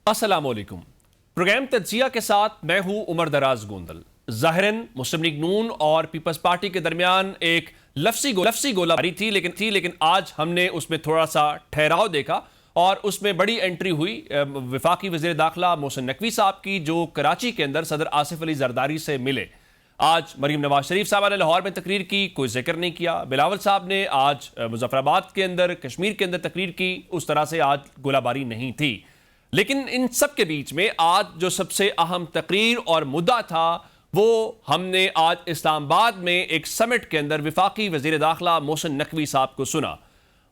अस्सलामुअलैकुम। प्रोग्राम तज्जिया के साथ मैं हूं उमर दराज गोंदल। ज़ाहिरन मुस्लिम लीग नून और पीपल्स पार्टी के दरमियान एक लफ्सी गोलाबारी थी, लेकिन आज हमने उसमें थोड़ा सा ठहराव देखा और उसमें बड़ी एंट्री हुई वफाकी वज़ीर दाखिला मोहसिन नकवी साहब की, जो कराची के अंदर सदर आसिफ अली जरदारी से मिले। आज मरीम नवाज शरीफ साहब ने लाहौर में तकरीर की, कोई जिक्र नहीं किया। बिलावल साहब ने आज मुजफ्फराबाद के अंदर, कश्मीर के अंदर तकरीर की। उस तरह से आज गोलाबारी नहीं थी। लेकिन इन सब के बीच में आज जो सबसे अहम तकरीर और मुद्दा था, वो हमने आज इस्लामाबाद में एक समिट के अंदर वफाकी वज़ीर दाखिला मोहसिन नकवी साहब को सुना।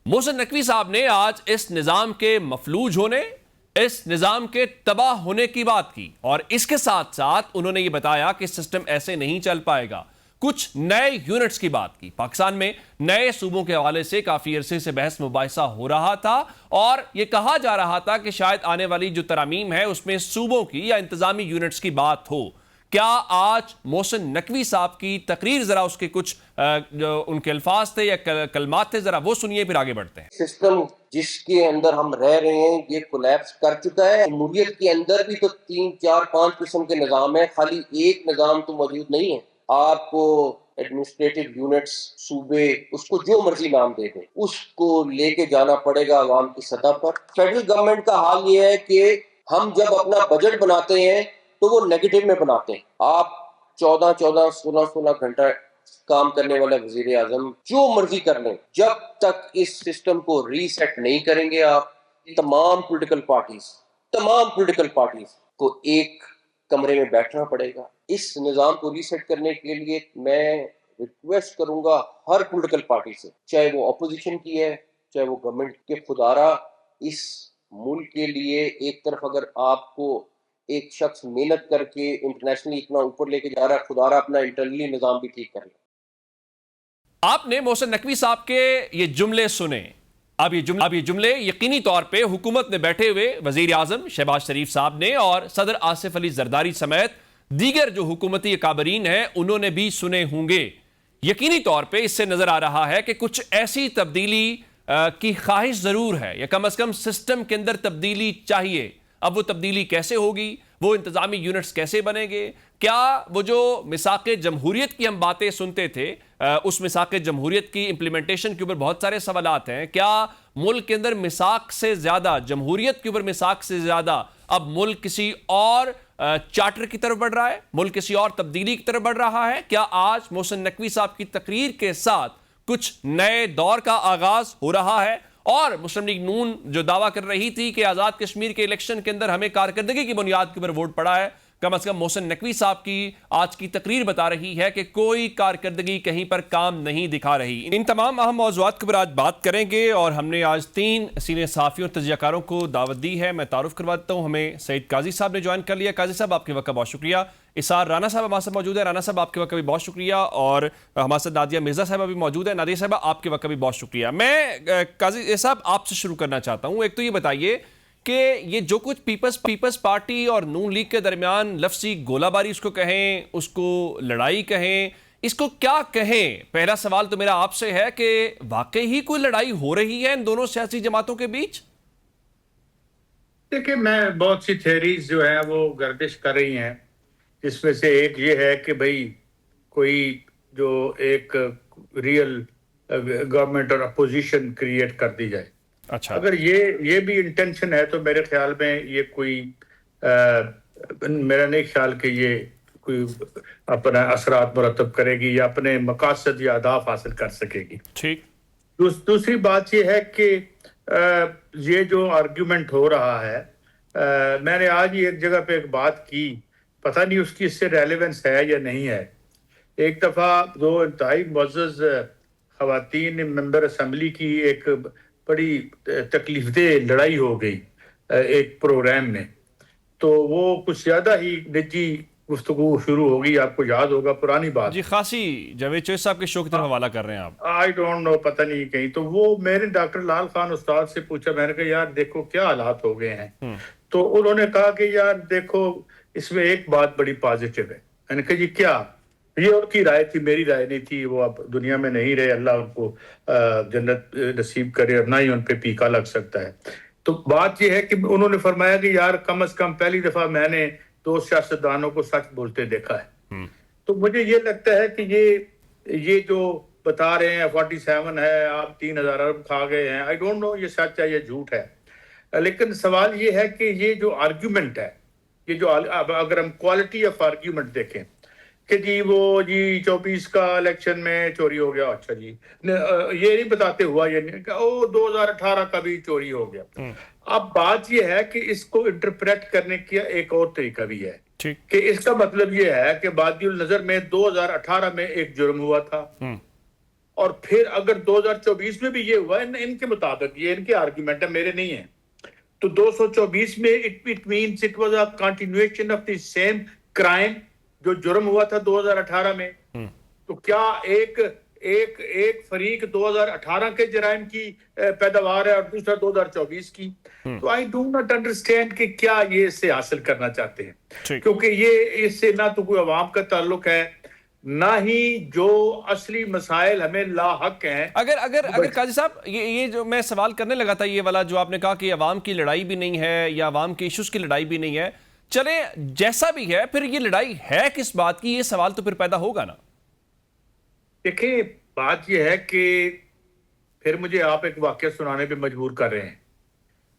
मोहसिन नकवी साहब ने आज इस निज़ाम के मफलूज होने, इस निज़ाम के तबाह होने की बात की और इसके साथ साथ उन्होंने ये बताया कि सिस्टम ऐसे नहीं चल पाएगा। कुछ नए यूनिट्स की बात की। पाकिस्तान में नए सूबों के हवाले से काफी अरसे से बहस मुबाहिसा हो रहा था और यह कहा जा रहा था कि शायद आने वाली जो तरमीम है उसमें सूबों की या इंतजामी यूनिट्स की बात हो। क्या आज मोहसिन नकवी साहब की तकरीर, जरा उसके कुछ जो उनके अल्फाज थे या कलमात थे, जरा वो सुनिए, फिर आगे बढ़ते हैं। सिस्टम जिसके अंदर हम रह रहे हैं ये कोलैप्स कर चुका है। जमहूरियत के अंदर भी तो 3, 4, 5 किस्म के निज़ाम है, खाली एक निज़ाम तो मौजूद नहीं है। आपको एडमिनिस्ट्रेटिव यूनिट्स, सूबे, उसको जो मर्जी नाम दे दें, उसको लेके जाना पड़ेगा अवाम की सतह पर। फेडरल गवर्नमेंट का हाल ये है कि हम जब अपना बजट बनाते हैं तो वो नेगेटिव में बनाते हैं। आप 14-14, 16-16 घंटा काम करने वाले वजीर आजम जो मर्जी कर लें, जब तक इस सिस्टम को रीसेट नहीं करेंगे आप, तमाम पॉलिटिकल पार्टीज को एक कमरे में बैठना पड़ेगा। इस निज़ाम को रीसेट करने के लिए मैं रिक्वेस्ट करूंगा हर पॉलिटिकल पार्टी से, चाहे वो अपोजिशन की है चाहे वो गवर्नमेंट के, खुदारा इस मुल्क के लिए एक तरफ अगर आपको एक शख्स मेहनत करके इंटरनेशनली इतना ऊपर लेके जा रहा है, खुदारा अपना इंटरनली निज़ाम भी ठीक कर ले। आपने मोहसिन नकवी साहब के ये जुमले सुने। अब ये जुमले यकीनी तौर पे हुकूमत में बैठे हुए वजीर आजम शहबाज शरीफ साहब ने और सदर आसिफ अली जरदारी समेत दीगर जो हुकूमती काबरीन हैं उन्होंने भी सुने होंगे। यकीनी तौर पे इससे नजर आ रहा है कि कुछ ऐसी तब्दीली की ख्वाहिश जरूर है, या कम से कम सिस्टम के अंदर तब्दीली चाहिए। अब वो तब्दीली कैसे होगी, वो इंतजामी यूनिट्स कैसे बनेंगे, क्या वो जो मिसाक़े जमहूरियत की हम बातें सुनते थे, उस मिसाक़े जमहूरियत की इम्प्लीमेंटेशन के ऊपर बहुत सारे सवालात हैं। क्या मुल्क के अंदर मिसाक से ज़्यादा, जमहूरियत के ऊपर मिसाक से ज़्यादा अब मुल्क किसी और चार्टर की तरफ बढ़ रहा है, मुल्क किसी और तब्दीली की तरफ बढ़ रहा है? क्या आज मोहसिन नकवी साहब की तकरीर के साथ कुछ नए दौर का आगाज हो रहा है? और मुस्लिम लीग नून जो दावा कर रही थी कि आज़ाद कश्मीर के इलेक्शन के अंदर हमें कारकर्दगी की बुनियाद के ऊपर वोट पड़ा है, कम से कम मोहसिन नकवी साहब की आज की तकरीर बता रही है कि कोई कारकर्दगी कहीं पर काम नहीं दिखा रही। इन तमाम अहम मौज़ूआत के ऊपर आज बात करेंगे और हमने आज 3 सीनियर सहाफ़ियों और तजज़ियाकारों को दावत दी है। मैं तारुफ करवा देता हूँ, हमें सईद काजी साहब ने ज्वाइन कर लिया। काजी साहब, आपके वक्त का बहुत शुक्रिया। इसार राना साहब हमारे साथ मौजूद है। राना साहब, आपके वक्त का भी बहुत शुक्रिया। और हमारे साथ नादिया मिर्ज़ा साहब भी मौजूद है। नादिया साहब, आपके वक्त का भी बहुत शुक्रिया। मैं काजी साहब आपसे शुरू करना चाहता हूँ। एक तो ये बताइए कि ये जो कुछ पीपल्स पार्टी और नून लीग के दरमियान लफ्सी गोलाबारी उसको कहें, उसको लड़ाई कहें, इसको क्या कहें? पहला सवाल तो मेरा आपसे है कि वाकई ही कोई लड़ाई हो रही है इन दोनों सियासी जमातों के बीच? देखिए, मैं बहुत सी थ्योरीज जो है वो गर्दिश कर रही हैं, जिसमें से एक ये है कि भाई कोई जो एक रियल गवर्नमेंट और अपोजिशन क्रिएट कर दी जाए। अच्छा, अगर ये भी इंटेंशन है तो मेरे ख्याल में ये कोई मेरा नहीं ख्याल कि ये कोई अपना असरात मुरतब करेगी या अपने मकासद या अहदाफ हासिल कर सकेगी। ठीक। दूसरी बात ये है कि ये जो आर्ग्यूमेंट हो रहा है, मैंने आज ही एक जगह पे एक बात की, पता नहीं उसकी इससे रेलेवेंस है या नहीं है। एक दफ़ा दो इंतहाई मुअज़्ज़ज़ ख़वातीन मेंबर असम्बली की एक बड़ी तकलीफदेह लड़ाई हो गई एक प्रोग्राम में, तो वो कुछ ज़्यादा ही निजी गुफ्तगू शुरू होगी। आपको याद होगा पुरानी बात जी, खासी जावेद चौधरी साहब के शो की तरफ हवाला कर रहे हैं आप। आई डोंट नो, पता नहीं कहीं। तो वो मैंने डॉक्टर लाल खान उस्ताद से पूछा, मैंने कहा यार देखो क्या हालात हो गए हैं। तो उन्होंने कहा कि यार देखो इसमें एक बात बड़ी पॉजिटिव है। मैंने कहा जी क्या? ये उनकी राय थी, मेरी राय नहीं थी। वो अब दुनिया में नहीं रहे, अल्लाह उनको जन्नत नसीब करे और ना ही उन पे पीका लग सकता है। तो बात यह है कि उन्होंने फरमाया कि यार कम से कम पहली दफा मैंने 2 सियासतदानों को सच बोलते देखा है। तो मुझे ये लगता है कि ये जो बता रहे हैं 47 है, आप 3,000 अरब खा गए हैं, आई डोंट नो ये सच है या झूठ है, लेकिन सवाल ये है कि ये जो आर्ग्यूमेंट है, ये जो अगर हम क्वालिटी ऑफ आर्ग्यूमेंट देखें कि जी वो जी 24 का इलेक्शन में चोरी हो गया, अच्छा जी ये नहीं बताते हुआ ये नहीं कि ओ 2018 का भी चोरी हो गया। अब बात ये है कि इसको इंटरप्रेट करने का एक और तरीका भी है कि इसका मतलब ये है कि बादियुल नजर में 2018 में एक जुर्म हुआ था, और फिर अगर 2024 में भी ये हुआ, इनके मुताबिक, ये इनके आर्ग्यूमेंट है, मेरे नहीं है, तो 224 में it means it was a continuation of the same crime जो जुर्म हुआ था 2018 में। तो क्या एक फरीक 2018 के जराइम की पैदावार है और दूसरा 2024 की? तो आई डू नॉट अंडरस्टैंड कि क्या ये इससे हासिल करना चाहते हैं, क्योंकि ये इससे ना तो कोई अवाम का ताल्लुक है, ना ही जो असली मसाइल हमें लाहक हैं। अगर काजी साहब, ये जो मैं सवाल करने लगा था, ये वाला जो आपने कहा कि अवाम की लड़ाई भी नहीं है या अवाम के इश्यूज की लड़ाई भी नहीं है, चले जैसा भी है, फिर ये लड़ाई है किस बात की? ये सवाल तो फिर पैदा होगा ना। देखिए बात ये है कि फिर मुझे आप एक वाकया सुनाने पे मजबूर कर रहे हैं।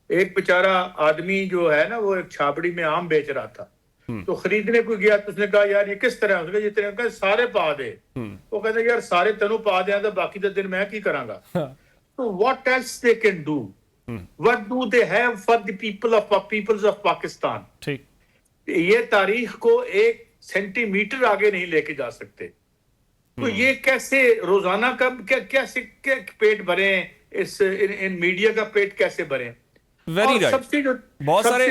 एक बेचारा आदमी जो है ना, वो एक छाबड़ी में आम बेच रहा था, तो खरीदने को गया, तो उसने कहा यार ये किस तरह? उसने कहा ये तरह का सारे पा दे। वो कहते यार सारे तेनों पा दे तो बाकी तो दिन मैं की करांगा। तो what else they can do, what do they have for the peoples of Pakistan? ठीक, ये तारीख को 1 सेंटीमीटर आगे नहीं लेके जा सकते। तो ये कैसे रोजाना का कैसे पेट भरे, इन मीडिया का पेट कैसे भरे? Very right. सबसे जो बहुत सारे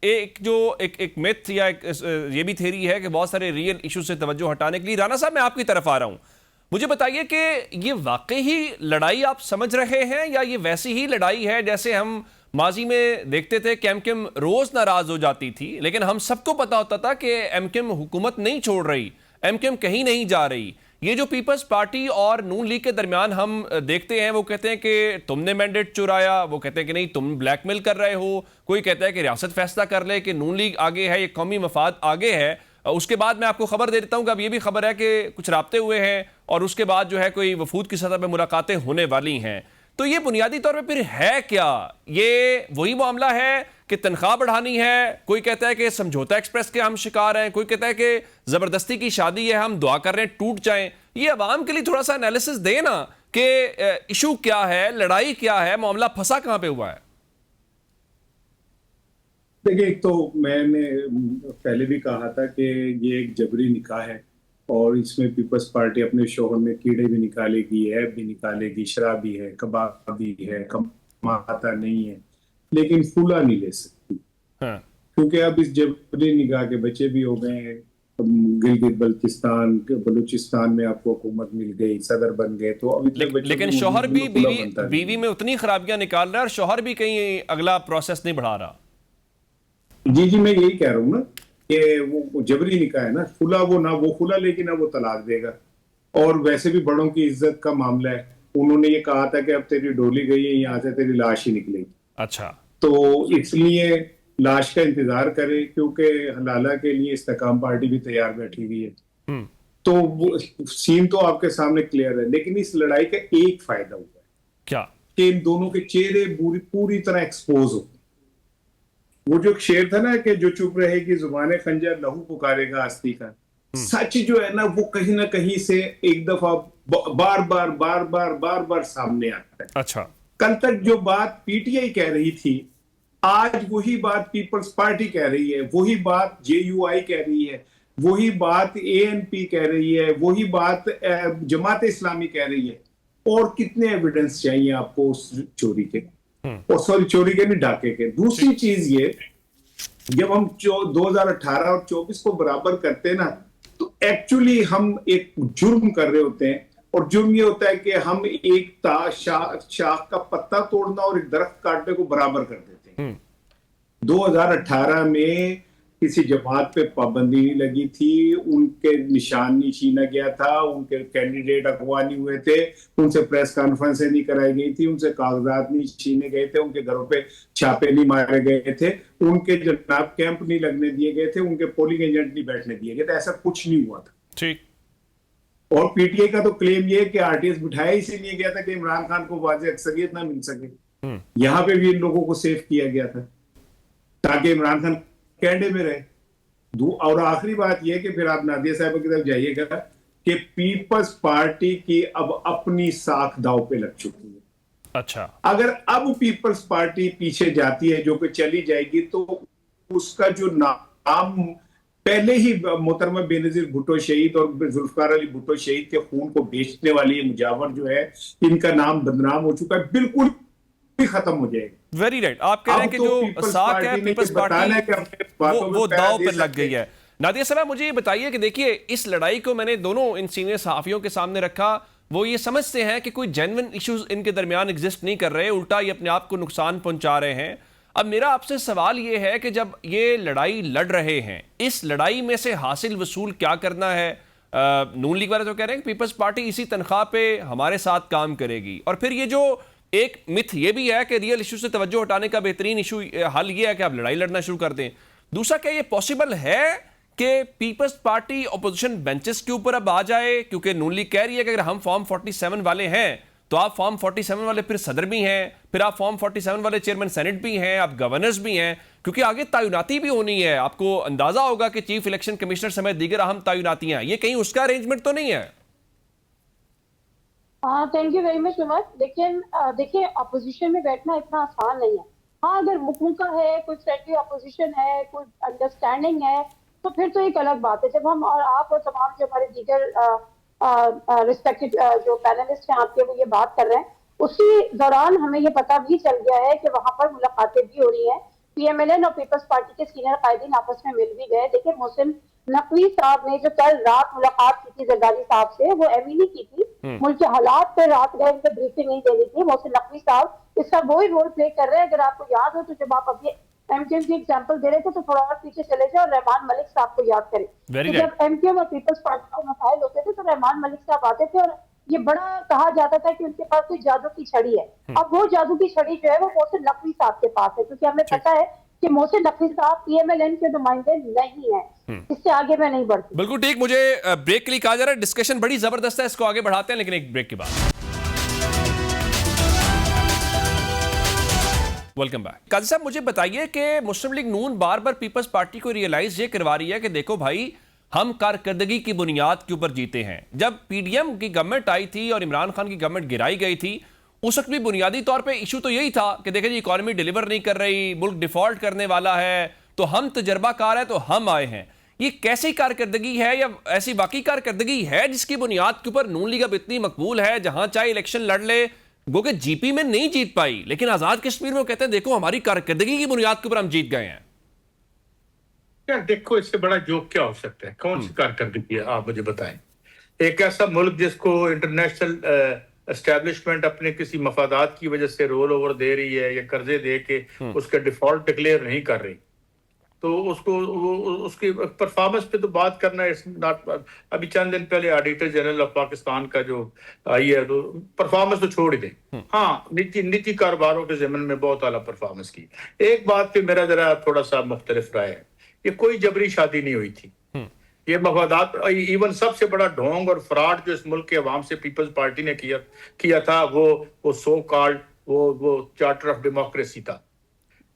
एक मिथ या ये भी थ्योरी है कि बहुत सारे रियल इशू से तवज्जो हटाने के लिए। राना साहब, मैं आपकी तरफ आ रहा हूं, मुझे बताइए कि ये वाकई ही लड़ाई आप समझ रहे हैं या ये वैसी ही लड़ाई है जैसे हम माजी में देखते थे कि एमकेएम रोज नाराज हो जाती थी, लेकिन हम सबको पता होता था कि एमकेएम हुकूमत नहीं छोड़ रही, एमकेएम कहीं नहीं जा रही। ये जो पीपल्स पार्टी और नून लीग के दरमियान हम देखते हैं, वो कहते हैं कि तुमने मैंडेट चुराया, वो कहते हैं कि नहीं तुम ब्लैकमेल कर रहे हो, कोई कहता है कि रियासत फैसला कर ले, कि नून लीग आगे है, ये कौमी मफाद आगे है। उसके बाद मैं आपको खबर दे देता हूं कि अब ये भी खबर है कि कुछ राब्ते हुए हैं और उसके बाद जो है कोई वफूद की सतह पर मुलाकातें होने वाली हैं। तो ये बुनियादी तौर पे फिर है क्या? ये वही मामला है कि तनख्वाह बढ़ानी है? कोई कहता है कि समझौता एक्सप्रेस के हम शिकार हैं, कोई कहता है कि जबरदस्ती की शादी है, हम दुआ कर रहे हैं टूट जाएं। ये अवाम के लिए थोड़ा सा एनालिसिस दे ना कि इशू क्या है, लड़ाई क्या है, मामला फंसा कहां पे हुआ है? देखिए, एक तो मैंने पहले भी कहा था कि ये एक जबरी निकाह है और इसमें पीपल्स पार्टी अपने शोहर में कीड़े भी निकालेगी, ऐब भी निकालेगी, शराब भी है, कबाब भी है, कमाता नहीं है, लेकिन फूला नहीं ले सकती। हाँ। क्योंकि अब इस जबरी निकाह के बच्चे भी हो गए हैं, गिलगित बल्तिस्तान बलूचिस्तान में आपको हुकूमत मिल गई, सदर बन गए, तो अभी लेकिन शौहर भी बीवी में उतनी खराबियां निकाल रहा है और शौहर भी कहीं अगला प्रोसेस नहीं बढ़ा रहा। जी, मैं यही कह रहा हूँ ना कि वो जबरी निकाह है ना, खुला वो ना वो खुला, लेकिन अब वो तलाक देगा। और वैसे भी बड़ों की इज्जत का मामला है, उन्होंने ये कहा था कि अब तेरी डोली गई है, यहाँ से तेरी लाश ही निकलेगी। अच्छा, तो इसलिए लाश का इंतजार करे, क्योंकि हलाला के लिए इस्तेकाम पार्टी भी तैयार बैठी हुई है। तो वो सीन तो आपके सामने क्लियर है, लेकिन इस लड़ाई का एक फायदा हुआ है क्या कि इन दोनों के चेहरे पूरी तरह एक्सपोज हो। वो जो शेर था ना कि जो चुप रहेगी जुबाने खंजर लहू पुकारेगा आस्ती का, सच जो है ना वो कहीं ना कहीं से एक दफा बार बार सामने आता है। अच्छा, कल तक जो बात पीटीआई कह रही थी, आज वही बात पीपल्स पार्टी कह रही है, वही बात जेयूआई कह रही है, वही बात एएनपी कह रही है, वही बात जमात इस्लामी कह रही है। और कितने एविडेंस चाहिए आपको उस चोरी के, और सॉरी चोरी के नहीं, डाके के। दूसरी चीज ये, जब हम 2018 और 24 को बराबर करते हैं ना, तो एक्चुअली हम एक जुर्म कर रहे होते हैं, और जुर्म ये होता है कि हम एक शाख का पत्ता तोड़ना और एक दरख्त काटने को बराबर कर देते हैं। 2018 में किसी जमात पे पाबंदी नहीं लगी थी, उनके निशान नहीं छीना गया था, उनके कैंडिडेट अगवा नहीं हुए थे, उनसे प्रेस कॉन्फ्रेंसें नहीं कराई गई थी, उनसे कागजात नहीं छीने गए थे, उनके घरों पे छापे नहीं मारे गए थे, उनके जनाब कैंप नहीं लगने दिए गए थे, उनके पोलिंग एजेंट नहीं बैठने दिए गए थे। ऐसा कुछ नहीं हुआ था। ठीक। और पीटीआई का तो क्लेम ये है कि आरटीएस बिठाया इसीलिए गया था कि इमरान खान को वाज़ेह अक्सरियत ना मिल सके। यहां पे भी इन लोगों को सेव किया गया था ताकि इमरान खान कैंडे में रहे। और आखिरी बात यह कि फिर आप नादिया साहब की तरफ जाइएगा कि पीपल्स पार्टी की अब अपनी साख दांव पे लग चुकी है। अच्छा, अगर अब पीपल्स पार्टी पीछे जाती है, जो कि चली जाएगी, तो उसका जो नाम पहले ही मोहतरमा बेनजीर भुट्टो शहीद और जुल्फकार अली भुट्टो शहीद के खून को बेचने वाली मुजावर जो है, इनका नाम बदनाम हो चुका है, बिल्कुल भी खत्म हो जाएगा। Very right. आप कह रहे हैं कि जो साख है पीपल्स पार्टी वो दांव पर लग गई है। नादिया साहब, मुझे ये बताइए कि देखिए, इस लड़ाई को मैंने दोनों इन सीनियर सहाफियों के सामने रखा, वो ये समझते हैं कि कोई जेन्युइन इश्यूज इनके दरमियान एग्जिस्ट नहीं कर रहे, उल्टा ये अपने आप को नुकसान पहुंचा रहे हैं। अब मेरा आपसे सवाल ये है कि जब ये लड़ाई लड़ रहे हैं, इस लड़ाई में से हासिल वसूल क्या करना है? नून लीग वाले तो कह रहे हैं कि पीपल्स पार्टी इसी तनख्वाह पे हमारे साथ काम करेगी, और फिर ये जो एक मिथ ये भी है कि रियल इशू से तवज्जो हटाने का बेहतरीन इशू हल ये है कि आप लड़ाई लड़ना शुरू कर दें। दूसरा, क्या ये पॉसिबल है कि पीपल्स पार्टी ऑपोजिशन बेंचेस के ऊपर अब आ जाए? क्योंकि नून लीग कह रही है कि अगर हम फॉर्म 47 वाले हैं तो आप फॉर्म 47 वाले फिर सदर भी हैं, फिर आप फॉर्म 47 वाले चेयरमैन सेनेट भी हैं, आप गवर्नर्स भी हैं, क्योंकि आगे तैनाती भी होनी है। आपको अंदाजा होगा कि चीफ इलेक्शन कमिश्नर समेत दीगर अहम तैनातियां, ये कहीं उसका अरेंजमेंट तो नहीं है? Thank you very much Umar. लेकिन देखिए, अपोजिशन में बैठना इतना आसान नहीं है। हाँ, अगर मुकमुका है, कोई फ्रेंडली अपोजिशन है, कोई अंडरस्टैंडिंग है, तो फिर तो एक अलग बात है। जब हम और आप और तमाम जो हमारे दीगर रिस्पेक्टेड जो पैनलिस्ट हैं आपके, वो ये बात कर रहे हैं, उसी दौरान हमें ये पता भी चल गया है कि वहां पर मुलाकातें भी हो रही हैं। पीएमएलएन और पीपल्स पार्टी के सीनियर कायदीन आपस में मिल भी गए। देखिए, मोहसिन नकवी साहब ने जो कल रात मुलाकात की थी जरदारी साहब से, वो एमईनी की थी, मुल्क के हालात पे रात गए उनको ब्रीफिंग नहीं देनी थी। मोहसिन नकवी साहब इसका वही रोल प्ले कर रहे हैं। अगर आपको याद हो तो जब आप अभी एमक्यूएम की एग्जांपल दे रहे थे, तो थोड़ा और पीछे चले जाए और रहमान मलिक साहब को याद करें। तो जब एमक्यूएम और पीपल्स पार्टी के मसाइल होते थे तो रहमान मलिक साहब आते थे और ये बड़ा कहा जाता था कि उनके पास कोई जादू की छड़ी है। अब वो जादू की छड़ी जो है वो मोहसिन नकवी साहब के पास है, क्योंकि हमें पता है कि मोहसिन नकवी साहब पीएमएलएन के नुमाइंदे नहीं है। इससे आगे मैं नहीं बढ़ती। बिल्कुल ठीक। मुझे ब्रेक के लिए कहा जा रहा है, डिस्कशन बड़ी जबरदस्त है, इसको आगे बढ़ाते हैं, लेकिन एक ब्रेक के बाद। Welcome back. काजी साहब, मुझे बताइए कि मुस्लिम लीग नून बार बार पीपल्स पार्टी को रियलाइज ये करवा रही है कि देखो भाई, हम कारकर्दगी की बुनियाद के ऊपर जीते हैं। जब पीडीएम की गवर्नमेंट आई थी और इमरान खान की गवर्नमेंट गिराई गई थी, उस वक्त भी बुनियादी तौर पे इशू तो यही था कि देखिए जी, इकॉनमी डिलीवर नहीं कर रही, मुल्क डिफॉल्ट करने वाला है, तो हम तजर्बाकार है तो हम आए हैं। ये कैसी कारकर्दगी है, या ऐसी वाकई कारकर्दगी है जिसकी बुनियाद के ऊपर नून लीग अब इतनी मकबूल है, जहां चाहे इलेक्शन लड़ ले? गो कि जीपी में नहीं जीत पाई, लेकिन आजाद कश्मीर में वो कहते हैं देखो हमारी कारकर्दगी की बुनियाद के ऊपर हम जीत गए हैं। यार देखो, इससे बड़ा जोक क्या हो सकता है? कौन सी कारकर्दगी है, आप मुझे बताएं। एक ऐसा मुल्क जिसको इंटरनेशनल एस्टेब्लिशमेंट अपने किसी मफादात की वजह से रोल ओवर दे रही है या कर्जे दे के उसका डिफॉल्ट डिक्लेयर नहीं कर रही, तो उसको उसकी परफॉर्मेंस पे तो बात करना इट्स नॉट। अभी चंद दिन पहले ऑडिटर जनरल ऑफ पाकिस्तान का जो आई है, तो परफॉर्मेंस तो छोड़ ही दें। हाँ, निजी कारोबारों के ज़िम्मन में बहुत आला परफॉर्मेंस की। एक बात पे मेरा जरा थोड़ा सा मुख्तलिफ राय है, ये कोई जबरी शादी नहीं हुई थी। ये मफादात, इवन सबसे बड़ा ढोंग और फ्रॉड जो इस मुल्क के अवाम से पीपल्स पार्टी ने किया था, वो सो कॉल्ड वो चार्टर ऑफ डेमोक्रेसी था।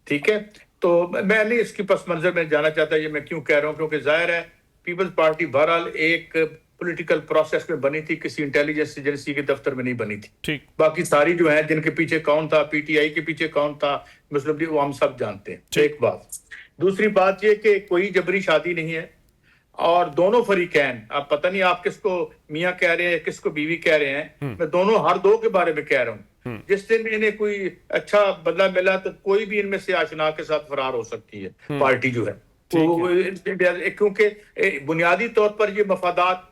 ठीक है, तो मैं नहीं इसकी पस मंजर में जाना चाहता। ये मैं क्यों कह रहा हूँ, क्योंकि जाहिर है पीपल्स पार्टी बहरहाल एक पॉलिटिकल प्रोसेस में बनी थी, किसी इंटेलिजेंस एजेंसी के दफ्तर में नहीं बनी थी। ठीक, बाकी सारी जो है जिनके पीछे कौन था, पीटीआई के पीछे कौन था, मुस्लिम लीग, वो हम सब जानते हैं। एक बात। दूसरी बात ये कि कोई जबरी शादी नहीं है, और दोनों फरीकैन, आप पता नहीं आप किसको मियाँ कह रहे हैं किसको बीवी कह रहे हैं, मैं दोनों हर दो के बारे में कह रहा हूँ। जिस दिन इन्हें कोई अच्छा बदला मिला तो कोई भी इनमें से आशना के साथ फरार हो सकती है पार्टी जो है, क्योंकि बुनियादी तौर पर ये मफादात,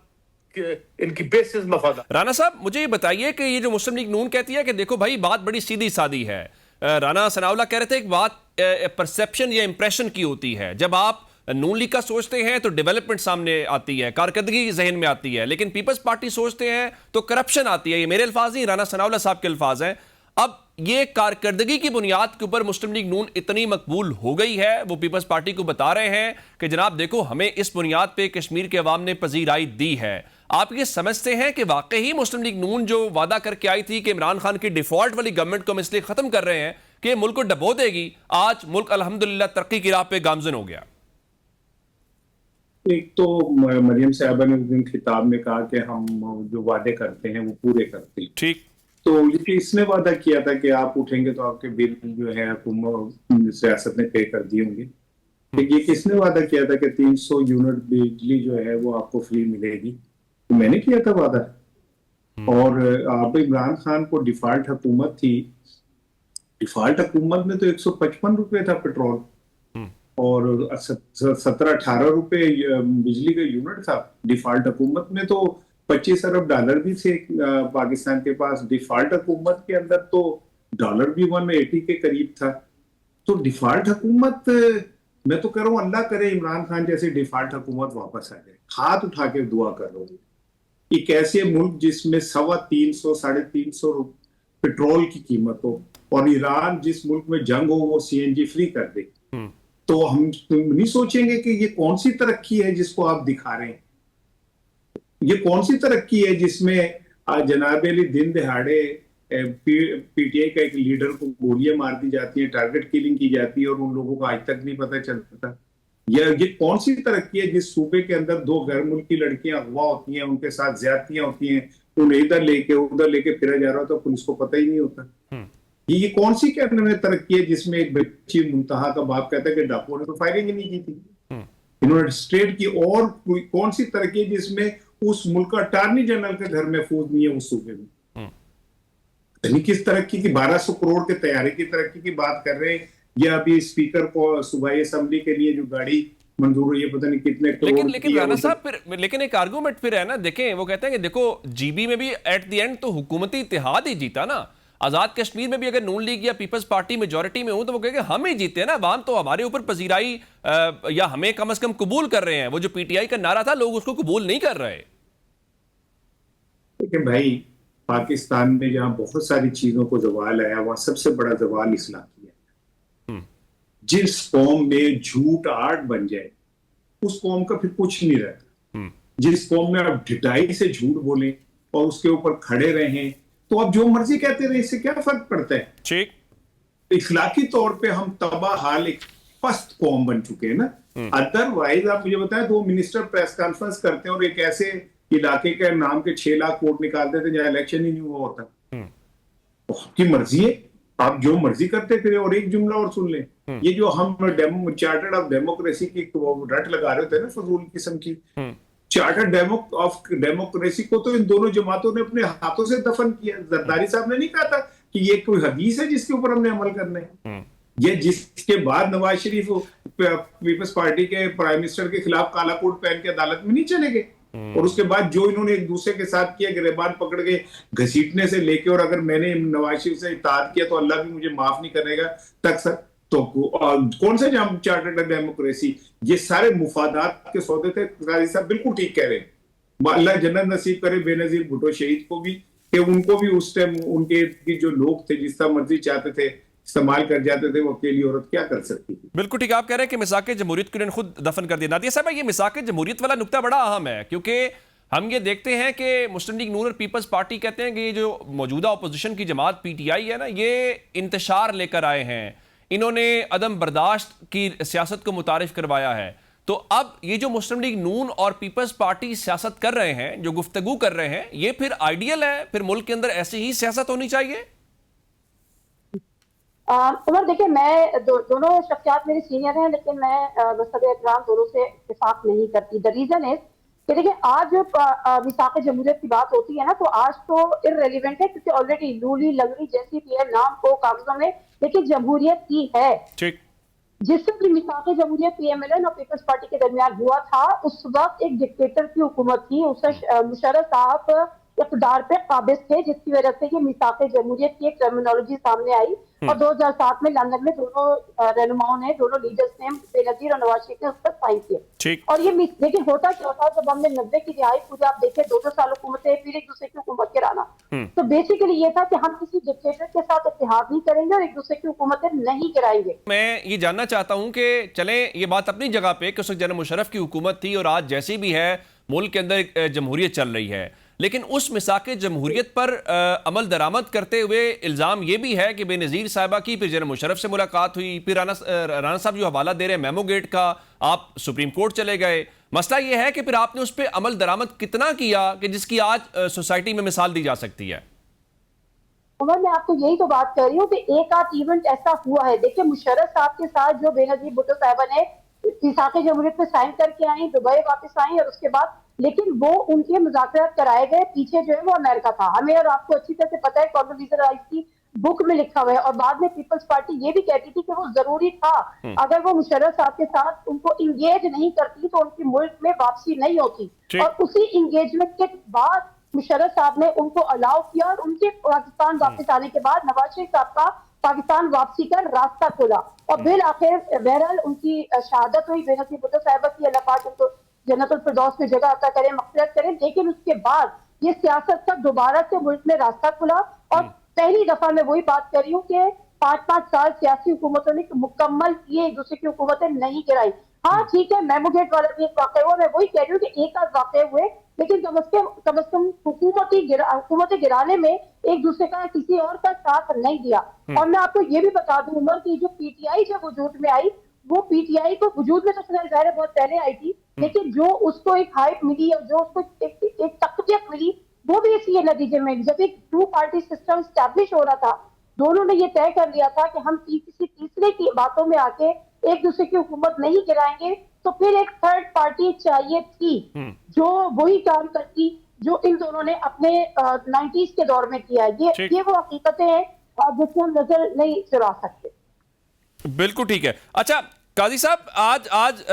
इनकी बेसिस मफादात। राना साहब, मुझे ये बताइए कि ये जो मुस्लिम लीग नून कहती है कि देखो भाई बात बड़ी सीधी सादी है, राना सनाउल्लाह कह रहे थे एक बात परसेप्शन या इंप्रेशन की होती है। जब आप नून लीग का सोचते हैं तो डेवलपमेंट सामने आती है, कारकर्दगी जहन में आती है, लेकिन पीपल्स पार्टी सोचते हैं तो करप्शन आती है। ये मेरे अल्फाज नहीं, राना सनाउल्लाह साहब के अल्फाज हैं। अब ये कारकर्दगी की बुनियाद के ऊपर मुस्लिम लीग नून इतनी मकबूल हो गई है, वो पीपल्स पार्टी को बता रहे हैं कि जनाब देखो, हमें इस बुनियाद पे कश्मीर के अवाम ने पजीराई दी है। आप ये समझते हैं कि वाकई ही मुस्लिम लीग नून जो वादा करके आई थी कि इमरान खान की डिफॉल्ट वाली गवर्नमेंट को हम इसलिए खत्म कर रहे हैं कि मुल्क को डबो देगी, आज मुल्क अल्हम्दुलिल्लाह तरक्की की राह पे गामजन हो गया? एक तो मरियम साहबा ने उस दिन खिताब में कहा कि हम जो वादे करते हैं वो पूरे करते हैं। ठीक। तो ये इसने वादा किया था कि आप उठेंगे तो आपके बिल जो है सियासत ने पे कर दिए होंगे। ये किसने वादा किया था कि 300 यूनिट बिजली जो है वो आपको फ्री मिलेगी? तो मैंने किया था वादा। और आप इमरान खान को डिफॉल्ट हुकूमत थी, डिफॉल्ट हुकूमत में तो 155 रुपए था पेट्रोल और 17-18 रुपए बिजली का यूनिट था। डिफॉल्ट हुकूमत में तो 25 अरब डॉलर भी थे पाकिस्तान के पास। डिफॉल्ट हुकूमत के अंदर तो डॉलर भी 180 के करीब था। तो डिफॉल्ट हुकूमत, मैं तो कह रहा हूँ अल्लाह करे इमरान खान जैसे डिफॉल्ट हुकूमत वापस आ जाए। हाथ उठा के दुआ कर रहा हूँ। एक ऐसे मुल्क जिसमें 350-350 पेट्रोल की कीमत हो और ईरान जिस मुल्क में जंग हो वो CNG फ्री कर दे, तो हम नहीं सोचेंगे कि ये कौन सी तरक्की है जिसको आप दिखा रहे हैं? ये कौन सी तरक्की है जिसमें जनाब अली दिन दिहाड़े PTI का एक लीडर को गोलियां मार दी जाती हैं, टारगेट किलिंग की जाती है और उन लोगों को आज तक नहीं पता चलता? ये कौन सी तरक्की है जिस सूबे के अंदर 2 गैर मुल्की लड़कियां अगवा होती हैं, उनके साथ ज्यादतियां होती हैं, उन्हें इधर लेके उधर लेके फिरा जा रहा होता, पुलिस को पता ही नहीं होता? ये कौन सी कहने में तरक्की है जिसमें एक बच्ची मुंतहा का बाप कहता है कि डाकुओं ने तो फायरिंग ही नहीं की थी, इन्होंने स्टेट की? और कौन सी तरक्की है जिसमें उस मुल्क का अटॉर्नी जनरल के घर महफूज नहीं है उस सूबे में? यानी किस तरक्की की 1200 करोड़ के तैयारी की तरक्की की बात कर रहे हैं, या अभी स्पीकर को सूबाई असेंबली के लिए जो गाड़ी मंजूर हुई है पता नहीं कितने करोड़। लेकिन राना साहब फिर लेकिन एक आर्गुमेंट फिर है ना, देखें वो कहते हैं कि देखो GB में भी एट द एंड तो हुकूमती इत्तेहाद ही जीता ना। आजाद कश्मीर में भी अगर नून लीग या पीपल्स पार्टी मेजॉरिटी में हो तो वो कहेंगे हम ही जीते ना, अवाम तो हमारे ऊपर पजीराई या हमें कम से कम कबूल कर रहे हैं। वो जो PTI का नारा था लोग उसको कबूल नहीं कर रहे। लेकिन भाई पाकिस्तान में जहां बहुत सारी चीजों को जवाल आया वहां सबसे बड़ा जवाल इस्लाम की है। जिस कौम में झूठ आर्ट बन जाए उस कौम का फिर कुछ नहीं रहता। जिस कौम में आप ढिठाई से झूठ बोलें और उसके ऊपर खड़े रहें तो आप जो मर्जी कहते रहे, इससे क्या फर्क पड़ता है? ठीक। इखलाकी तौर पे हम तबाह हाल एक पस्त कौम बन चुके हैं ना। अदरवाइज आप मुझे बताएं, 2 मिनिस्टर प्रेस कॉन्फ्रेंस करते हैं और एक ऐसे इलाके के नाम के 6 लाख वोट निकालते थे जहां इलेक्शन ही नहीं हुआ होता। आपकी मर्जी है, आप जो मर्जी करते फिर। और एक जुमला और सुन लें, ये जो हम चार्टर्ड ऑफ डेमोक्रेसी की रट लगा रहे थे ना फजूल किस्म की, चार्टर्ड ऑफ डेमोक्रेसी को तो इन दोनों जमातों ने अपने हाथों से दफन किया। जरदारी साहब ने नहीं कहा था कि ये कोई हदीस है जिसके ऊपर हमने अमल करना है। ये जिसके बाद नवाज शरीफ पीपल्स पार्टी के प्राइम मिनिस्टर के खिलाफ काला कोट पहन के अदालत में नहीं चले गए, और उसके बाद जो इन्होंने एक दूसरे के साथ किया, गिरबान पकड़ के घसीटने से लेके, और अगर मैंने नवाज शरीफ से इताअत किया तो अल्लाह भी मुझे माफ नहीं करेगा तक सर, तो कौन सा चार्टर्ड डेमोक्रेसी? ये सारे मुफादात के सौदे थे। गाजी साहब बिल्कुल ठीक कह रहे हैं। अल्लाह जन्नत नसीब करे बेनजीर भुट्टो शहीद को भी, कि उनको भी उस टाइम उनके जो लोग थे जिस तरह मर्जी चाहते थे इस्तेमाल कर जाते थे, वो अकेली औरत क्या कर सकती थी? बिल्कुल ठीक। आप कह रहे हैं कि मिसाक जमहूरियत को खुद दफन कर दिया। नादिया साहब, ये मिसाक जमहूरियत वाला नुकता बड़ा अहम है, क्योंकि हम ये देखते हैं कि मुस्लिम लीग नून और पीपल्स पार्टी कहते हैं कि ये जो मौजूदा अपोजिशन की जमात PTI है ना, ये इंतशार लेकर आए हैं, इन्होंने अदम बर्दाश्त की सियासत को मुतारिफ करवाया है। तो अब ये जो मुस्लिम लीग नून और पीपल्स पार्टी सियासत कर रहे हैं, जो गुफ्तगू कर रहे हैं, ये फिर आइडियल है? फिर मुल्क के अंदर ऐसी ही सियासत होनी चाहिए? उमर देखिए, मैं दोनों शख्सियात मेरे सीनियर हैं, लेकिन मैं मसलब इकराम दोनों से इत्तेफाक नहीं करती। द रीजन इज कि देखिए, आज जो मिसाक जमहूरियत की बात होती है ना, तो आज तो इररेलेवेंट है, क्योंकि ऑलरेडी लूली लगड़ी जैसी भी है, नाम को कागजों में लेकिन जमहूरियत की है। ठीक। जिस भी मिसाक जमहूरियत PMLN और पीपल्स पार्टी के दरमियान हुआ था, उस वक्त एक डिक्टेटर की हुकूमत थी। उससे मुशर्रफ साहब इक़्तिदार पे काबिज थे, जिसकी वजह से ये मीसाक़े जमहूरियत की एक टर्मिनोलॉजी सामने आई और 2007 में लंदन में दोनों रहनुमाओं ने, दोनों लीडर्स ने, बेनज़ीर और नवाज शरीफ ने उस पर साइन किए। ठीक। और ये लेकिन होता क्या होता, जब हमने 90 की रिहाई पूरी आप देखें, 2-2 साल हुकूमतें, फिर एक दूसरे की हुकूमत गिराना, तो बेसिकली ये था कि हम किसी डिक्टेटर के साथ इत्तेहाद नहीं करेंगे और एक दूसरे की हुकूमतें नहीं गिराएंगे। मैं ये जानना चाहता हूं कि चलें, ये बात अपनी जगह पे कि उस वक्त जनरल मुशर्रफ की हुकूमत थी और आज जैसी भी है मुल्क के अंदर जमहूरियत चल रही है, लेकिन उस मिसाक़े जमहूरियत पर अमल दरामद करते हुए इल्ज़ाम ये भी है कि बेनज़ीर साहिबा की फिर जनरल मुशर्रफ से मुलाकात हुई, फिर राना साहब जो हवाला दे रहे हैं मेमो गेट का, आप सुप्रीम कोर्ट चले गए। मसला ये है कि फिर आपने उस पर अमल दरामद कितना किया कि जिसकी आज सोसाइटी में मिसाल दी जा सकती है? उमर, मैं आपको यही तो बात कर रही हूँ कि एक आध इवेंट ऐसा हुआ है। देखिए, मुशर्रफ साहब के साथ जो बेनज़ीर भुट्टो साहिबा ने मिसाक़े जमहूरियत पे साइन करके आई, दुबई वापस आई और उसके बाद, लेकिन वो उनके मुज़ाकरात कराए गए, पीछे जो है वो अमेरिका था। हमें और आपको अच्छी तरह से पता है, कॉन्डोलीज़ा राइस की बुक में लिखा हुआ है। और बाद में पीपल्स पार्टी ये भी कहती थी कि वो जरूरी था, अगर वो मुशर्रफ साहब के साथ उनको इंगेज नहीं करती तो उनकी मुल्क में वापसी नहीं होती। और उसी इंगेजमेंट के बाद मुशर्रफ साहब ने उनको अलाउ किया और उनके पाकिस्तान वापस आने के बाद नवाज शरीफ साहब का पाकिस्तान वापसी का रास्ता खुला और बिल आखिर बहरहाल उनकी शहादत हुई। बेनज़ीर भुट्टो साहिबा की, अल्लाह पाक उनको जन्नतुल फिरदौस में जगह अता करें, मग़फ़िरत करें। लेकिन उसके बाद ये सियासत का दोबारा से मुल्क में रास्ता खुला और पहली दफा मैं वही बात कर रही हूँ कि 5-5 साल सियासी हुकूमतों ने मुकम्मल किए, एक दूसरे की हुकूमतें नहीं गिराई। हाँ ठीक है, मेमो गेट वाला भी एक वाक़या हुआ, मैं वही कह रही हूँ कि एक आध वाक़ये हुए, लेकिन कम अज कम हुकूमतें गिराने में एक दूसरे का किसी और का साथ नहीं दिया। और मैं आपको ये भी बता दूं उमर की जो पीटीआई जब वजूद में आई, वो पीटीआई को वजूद में तो ज़ाहिर है बहुत पहले आई थी, लेकिन जो उसको एक हाइप मिली और जो उसको एक तक़वियत मिली, वो भी इसी नतीजे में, जब एक 2 पार्टी सिस्टम स्टैब्लिश हो रहा था, दोनों ने ये तय कर लिया था कि हम किसी तीसरे की बातों में आके एक दूसरे की हुकूमत नहीं गिराएंगे, तो फिर एक थर्ड पार्टी चाहिए थी जो वही काम करती जो इन दोनों ने अपने 90s के दौर में किया। ये वो हकीकतें हैं जिससे हम नजर नहीं चुरा सकते। बिल्कुल ठीक है। अच्छा काजी साहब, आज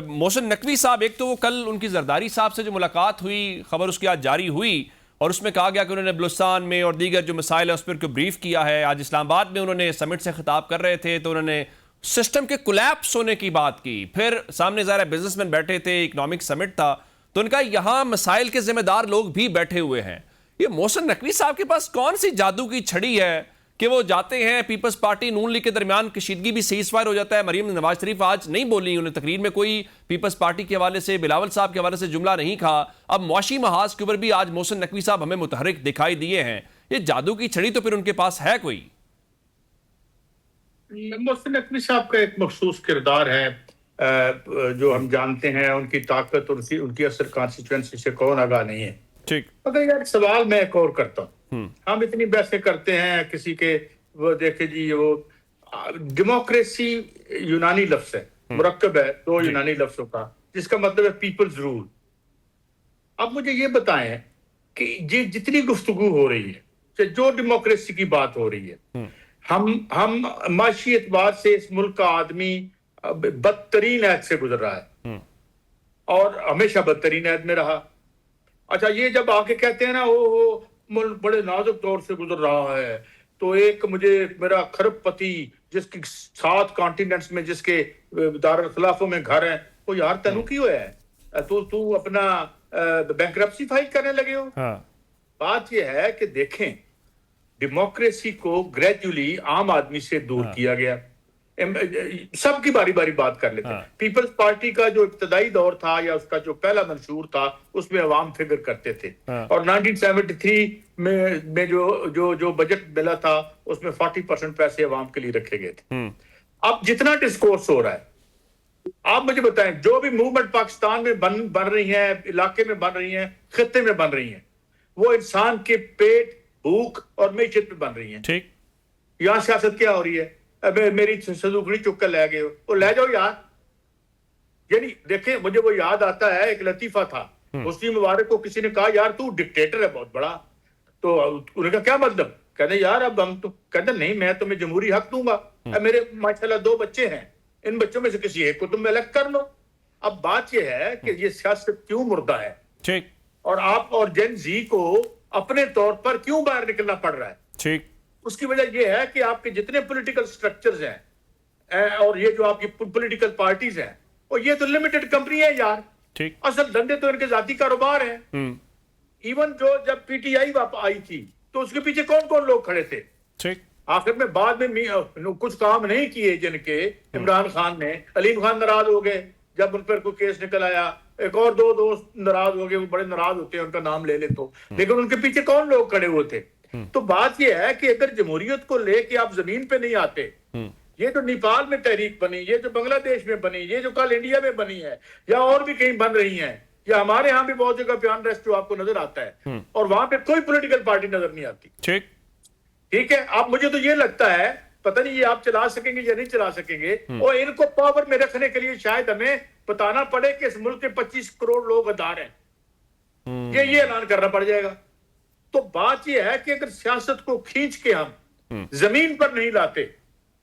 मोहसिन नकवी साहब, एक तो वो कल उनकी जरदारी साहब से जो मुलाकात हुई, खबर उसकी आज जारी हुई और उसमें कहा गया कि उन्होंने बलूचिस्तान में और दीगर जो मसाइल है उस पर ब्रीफ किया है। आज इस्लामाबाद में उन्होंने समिट से खिताब कर रहे थे तो उन्होंने सिस्टम के कोलैप्स होने की बात की। फिर सामने ज़रा बिजनेसमैन बैठे थे, इकोनॉमिक समिट था, तो उनका यहाँ मसाइल के जिम्मेदार लोग भी बैठे हुए हैं। ये मोहसिन नकवी साहब के पास कौन सी जादू की छड़ी है कि वो जाते हैं, पीपल्स पार्टी नून लीग के दरमियान कशीदगी भी सीज़फायर हो जाता है। मरीम नवाज शरीफ आज नहीं बोली, उन्हें तकरीर में कोई पीपल्स पार्टी के हवाले से, बिलावल साहब के हवाले से जुमला नहीं कहा। अब मुआशी महाज के ऊपर भी आज मोहसिन नकवी साहब हमें मुतहरिक दिखाई दिए हैं। ये जादू की छड़ी तो फिर उनके पास है कोई? मोहसिन नकवी साहब का एक मखसूस किरदार है जो हम जानते हैं, उनकी ताकत और उनकी असर कॉन्स्टिट्यूएंसी से कौन आगाह नहीं है। ठीक, मगर यार सवाल मैं एक और करता हूँ, हम इतनी बहसें करते हैं किसी के, वो देखे जी वो डेमोक्रेसी यूनानी लफ्ज है, मुरक्कब है 2 यूनानी लफ्जों का, जिसका मतलब है पीपल्स रूल। अब मुझे ये बताएं कि ये जितनी गुफ्तगू हो रही है, जो डेमोक्रेसी की बात हो रही है, हम माशी एतबार से इस मुल्क का आदमी बदतरीन ऐद से गुजर रहा है और हमेशा बदतरीन ऐद में रहा। अच्छा, ये जब आके कहते हैं ना वो मुल्क बड़े नाजुक दौर से गुजर रहा है, तो एक मुझे मेरा खरबपति जिसके 7 कॉन्टिनेंट्स में जिसके दारुल खिलाफों में घर है, वो यार तनु की हुआ है, तू अपना बैंकरप्सी फाइल करने लगे हो। बात ये है कि देखें, डेमोक्रेसी को ग्रेजुअली आम आदमी से दूर किया गया। सबकी बारी बारी बात कर लेते हैं। पीपल्स पार्टी का जो इब्तदाई दौर था या उसका जो पहला मंशूर था, उसमें अवाम फिगर करते थे और 1973 में जो बजट मिला था उसमें 40% पैसे अवाम के लिए रखे गए थे। अब जितना डिस्कोर्स हो रहा है, आप मुझे बताएं, जो भी मूवमेंट पाकिस्तान में बन रही है, इलाके में बन रही है, खित्ते में बन रही है, वो इंसान के पेट, भूख और मैशत पे बन रही है। ठीक, यहां सियासत क्या हो रही है? मेरी संदूकड़ी चुक कर ले गए हो, वो ले जाओ यार। यानी देखें, मुझे वो याद आता है, एक लतीफा था, मुस्लिम मुबारक को किसी ने कहा यार तू डिक्टेटर है बहुत बड़ा, तो उन्होंने कहा क्या मतलब? कहते यार अब हम तो, कहते नहीं मैं तुम्हें जमहूरी हक दूंगा, मेरे माशाल्लाह 2 बच्चे हैं, इन बच्चों में से किसी एक को तुम इलेक्ट कर लो। अब बात यह है कि ये सियासत क्यों मुर्दा है। ठीक, और आप और जेन जी को अपने तौर पर क्यों बाहर निकलना पड़ रहा है? ठीक। उसकी वजह यह है कि आपके जितने पॉलिटिकल स्ट्रक्चर्स हैं और ये जो आपकी पॉलिटिकल पार्टीज हैं, और ये तो लिमिटेड कंपनी है यार। ठीक। असल धंधे तो इनके जाती कारोबार हैं। इवन जो जब पीटीआई वापस आई थी तो उसके पीछे कौन कौन लोग खड़े थे? ठीक। आखिर में बाद में कुछ काम नहीं किए जिनके, इमरान खान ने, अलीम खान नाराज हो गए जब उन पर कोई केस निकल आया, एक और दो दोस्त नाराज हो गए, वो बड़े नाराज होते हैं, उनका नाम ले ले तो, लेकिन उनके पीछे कौन लोग खड़े हुए थे? तो बात यह है कि अगर जमहूरियत को लेके आप जमीन पे नहीं आते, ये जो नेपाल में तहरीक बनी, ये जो बांग्लादेश में बनी, ये जो कल इंडिया में बनी है या और भी कहीं बन रही है, या हमारे यहाँ भी बहुत जगह पे अनरेस्ट जो आपको नजर आता है, और वहां पे कोई पॉलिटिकल पार्टी नजर नहीं आती। ठीक। ठीक है, आप, मुझे तो ये लगता है, पता नहीं ये आप चला सकेंगे या नहीं चला सकेंगे, और इनको पावर में रखने के लिए शायद हमें बताना पड़े कि इस मुल्क के 25 करोड़ लोग गद्दार हैं। ये ऐलान करना पड़ जाएगा। तो बात ये है कि अगर सियासत को खींच के हम जमीन पर नहीं लाते,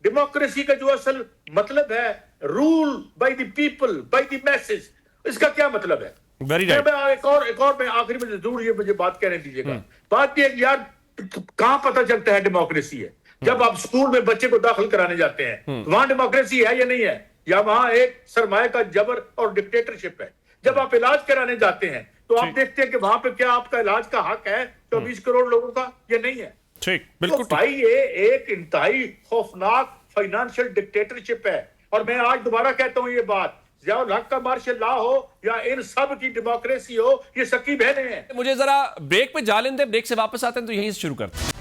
डेमोक्रेसी का जो असल मतलब है, rule by the people, by the message, इसका क्या मतलब है? Very right. एक और मैं आखिरी में जरूर ये मुझे बात कहने दीजिएगा। बात ये यार, कहां पता चलता है डेमोक्रेसी है? जब आप स्कूल में बच्चे को दाखिल कराने जाते हैं, तो वहां डेमोक्रेसी है या नहीं है? या वहां एक सरमाए का जबर और डिक्टेटरशिप है? जब आप इलाज कराने जाते हैं तो आप देखते हैं कि वहां पे क्या आपका इलाज का हक है 24 करोड़ लोगों का, या नहीं है? ठीक, बिल्कुल। तो भाई ये एक इंतहाई खौफनाक फाइनेंशियल डिक्टेटरशिप है। और मैं आज दोबारा कहता हूं ये बात, ज़ियाउल हक का मार्शल लॉ हो या इन सब की डेमोक्रेसी हो, ये सकी बहनें हैं। मुझे जरा ब्रेक पे जा लेते हैं, ब्रेक से वापस आते हैं तो यहीं से शुरू करते हैं।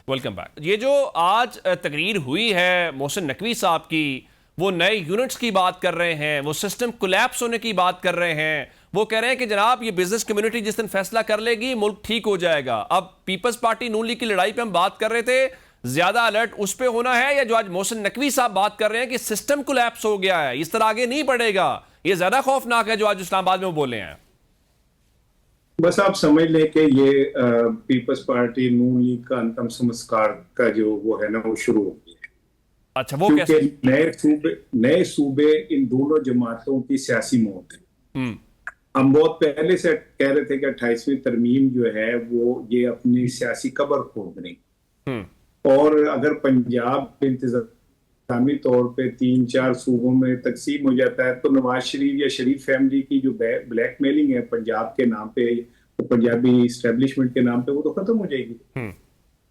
Welcome back. ये जो आज तकरीर हुई है मोहसिन नकवी साहब की, वो नए यूनिट्स की बात कर रहे हैं, वो सिस्टम कोलैप्स होने की बात कर रहे हैं, वो कह रहे हैं कि जनाब ये बिजनेस कम्युनिटी जिस दिन फैसला कर लेगी मुल्क ठीक हो जाएगा। अब पीपल्स पार्टी नून लीग की लड़ाई पे हम बात कर रहे थे, ज्यादा अलर्ट उस पे होना है, या जो आज मोहसिन नकवी साहब बात कर रहे हैं कि सिस्टम कोलैप्स हो गया है, इस तरह आगे नहीं बढ़ेगा, ये ज्यादा खौफनाक है जो आज इस्लामाबाद में वो बोले हैं? बस आप समझ लें कि ये पीपल्स पार्टी नून लीग का अंतिम संस्कार का जो वो है ना, वो शुरू हो गया है। अच्छा, वो कैसे? नए सूबे इन दोनों जमातों की सियासी मौत है। हम बहुत पहले से कह रहे थे कि 28वीं तरमीम जो है वो ये अपनी सियासी कब्र खोद रही, और अगर पंजाब इंतजामी तौर पे 3-4 सूबों में तकसीम हो जाता है तो नवाज शरीफ या शरीफ फैमिली की जो ब्लैकमेलिंग है पंजाब के नाम पे, तो पंजाबी इस्टेब्लिशमेंट के नाम पे, वो तो खत्म हो जाएगी।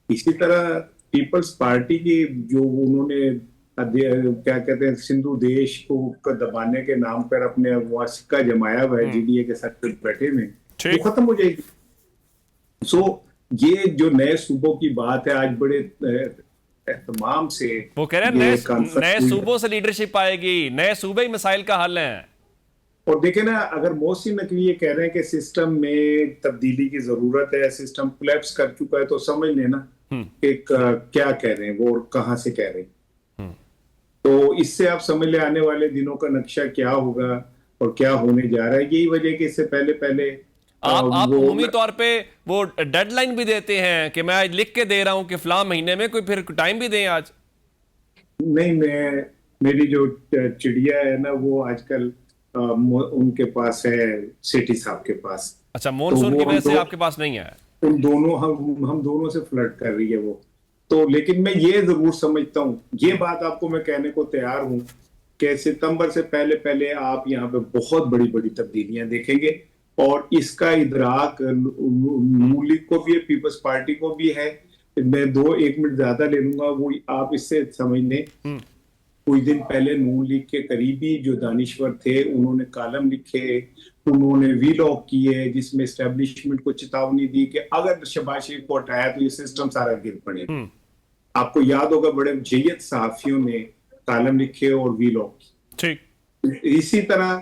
इसी तरह पीपल्स पार्टी की जो उन्होंने क्या कहते हैं, सिंधु देश को दबाने के नाम पर अपने वहां सिक्का जमाया हुआ है जीडीए के साथ बैठे में, वो खत्म हो जाएगी। सो ये जो नए सूबों की बात है, आज बड़े एहतमाम से वो कह रहे हैं नए सूबों से लीडरशिप आएगी, नए सूबे ही मसाइल का हल है। और देखे ना, अगर मोहसिन नकवी ये कह रहे हैं कि सिस्टम में तब्दीली की जरूरत है, सिस्टम कोलैप्स कर चुका है, तो समझ लेना कि क्या कह रहे हैं वो और कहां से कह रहे हैं। तो इससे आप समझ ले आने वाले दिनों का नक्शा क्या होगा और क्या होने जा रहा है। यही वजह कि इससे पहले आप उम्मीद तौर पे वो डेडलाइन भी देते हैं कि मैं आज लिख के दे रहा हूं कि फलां महीने में, कोई फिर टाइम भी दें आज? नहीं, मेरी जो चिड़िया है ना, वो आजकल उनके पास है, सेठी साहब के पास। अच्छा, मॉनसून की वजह से आपके पास नहीं है? उन दोनों हम दोनों से फ्लर्ट कर रही है वो तो। लेकिन मैं ये जरूर समझता हूँ, ये बात आपको मैं कहने को तैयार हूँ कि सितंबर से पहले आप यहाँ पे बहुत बड़ी बड़ी तब्दीलियां देखेंगे, और इसका इदराक नून लीग को भी है, पीपल्स पार्टी को भी है। मैं 1 मिनट ज्यादा ले लूंगा, वो आप इससे समझ लें। कुछ दिन पहले नून लीग के करीबी जो दानिश्वर थे, उन्होंने कॉलम लिखे, उन्होंने वीलॉग किए, जिसमें एस्टेब्लिशमेंट को चेतावनी दी कि अगर शहबाज शरीफ को हटाया तो ये सिस्टम सारा गिर पड़ेगा। आपको याद होगा, बड़े जय्यद सहाफियों ने कॉलम लिखे और वीलॉग किए। ठीक इसी तरह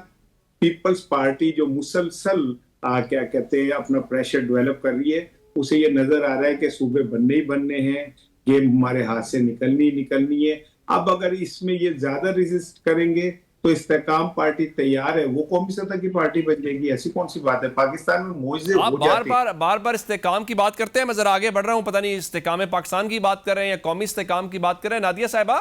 पीपल्स पार्टी जो मुसलसल क्या कहते हैं अपना प्रेशर डेवलप कर रही है, उसे ये नजर आ रहा है कि सूबे बनने ही बनने हैं, गेम हमारे हाथ से निकलनी है। अब अगर इसमें ये ज्यादा रेजिस्ट करेंगे तो इस्तेकाम पार्टी तैयार है, वो कौमी सतह की पार्टी बन जाएगी। ऐसी कौन सी बात है? पाकिस्तान में मुआवजे हो जाते हैं। बार इस्तेकाम की बात करते हैं, मैं जरा आगे बढ़ रहा हूं, पता नहीं इस्तेकाम पाकिस्तान की बात कर रहे हैं या कौमी इस्तेकाम की बात कर रहे हैं। नादिया साहिबा,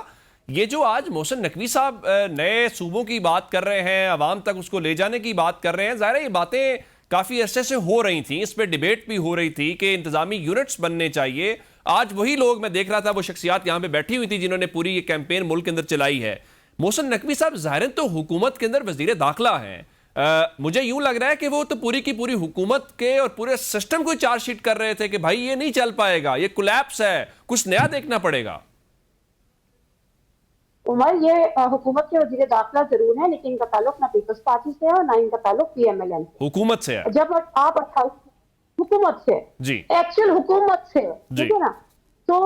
ये जो आज मोहसिन नकवी साहब नए सूबों की बात कर रहे हैं, अवाम तक उसको ले जाने की बात कर रहे हैं, ज़ाहिर है ये बातें काफ़ी अरसे से हो रही थी, इस पर डिबेट भी हो रही थी कि इंतजामी यूनिट्स बनने चाहिए। आज वही लोग, मैं देख रहा था वो शख्सियात यहाँ पे बैठी हुई थी जिन्होंने पूरी ये कैंपेन मुल्क के अंदर चलाई है। मोहसिन नकवी साहब ज़ाहिरन तो हुकूमत के अंदर वज़ीर दाखिला हैं, मुझे यूं लग रहा है कि वो तो पूरी की पूरी हुकूमत के और पूरे सिस्टम को चार्जशीट कर रहे थे कि भाई ये नहीं चल पाएगा, ये कोलैप्स है, कुछ नया देखना पड़ेगा। उमर, ये हुकूमत के वजीर दाखिला जरूर है, लेकिन इनका ताल्लुक ना पीपल्स पार्टी से है और ना इनका ताल्लुक PMLN से। हुकूमत से है। जब आप 28 हुकूमत से जी, एक्चुअल हुकूमत से, ठीक है ना। तो